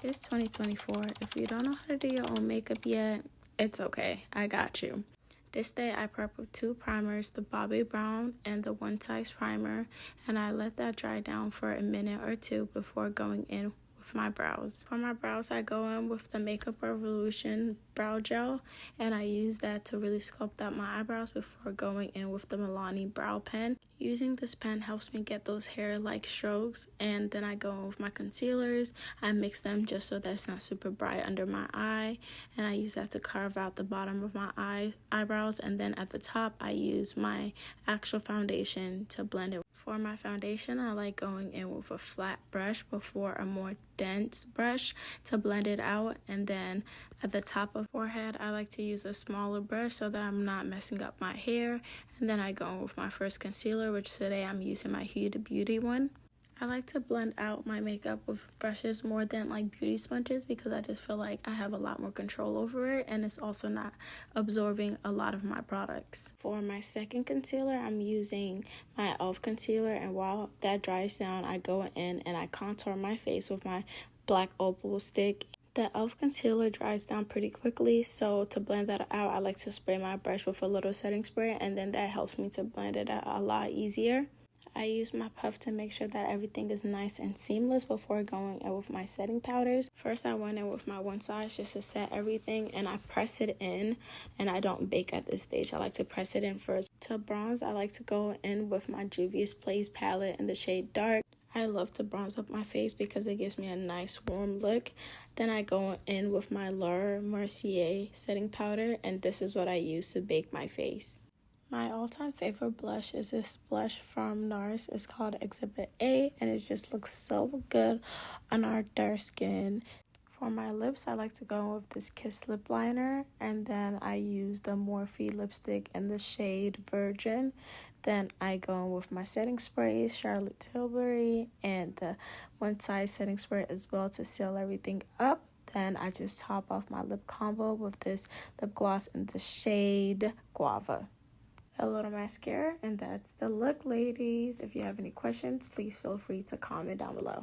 It's 2024. If you don't know how to do your own makeup yet, it's okay. I got you. This day I prep with two primers, the Bobbi Brown and the One Size primer, and I let that dry down for a minute or two before going in with my brows. For my brows, I go in with the Makeup Revolution brow gel, and I use that to really sculpt out my eyebrows before going in with the Milani brow pen. Using this pen helps me get those hair-like strokes, and then I go in with my concealers. I mix them just so that it's not super bright under my eye, and I use that to carve out the bottom of my eyebrows, and then at the top I use my actual foundation to blend it. For my foundation, I like going in with a flat brush before a more dense brush to blend it out, and then at the top of forehead I like to use a smaller brush so that I'm not messing up my hair, and then I go in with my first concealer, which today I'm using my Huda Beauty one. I like to blend out my makeup with brushes more than like beauty sponges because I just feel like I have a lot more control over it, and it's also not absorbing a lot of my products. For my second concealer, I'm using my e.l.f. concealer, and while that dries down, I go in and I contour my face with my black opal stick. The e.l.f. concealer dries down pretty quickly, so to blend that out, I like to spray my brush with a little setting spray, and then that helps me to blend it out a lot easier. I use my puff to make sure that everything is nice and seamless before going in with my setting powders. First, I went in with my One Size just to set everything, and I press it in, and I don't bake at this stage. I like to press it in first. To bronze, I like to go in with my Juvia's Place palette in the shade Dark. I love to bronze up my face because it gives me a nice warm look. Then I go in with my Laura Mercier setting powder, and this is what I use to bake my face. My all-time favorite blush is this blush from NARS. It's called Exhibit A, and it just looks so good on our dark skin. For my lips, I like to go with this Kiss lip liner, and then I use the Morphe lipstick in the shade Virgin. Then I go in with my setting sprays, Charlotte Tilbury, and the One Size setting spray as well to seal everything up. Then I just top off my lip combo with this lip gloss in the shade Guava. A little mascara, and that's the look, ladies. If you have any questions, please feel free to comment down below.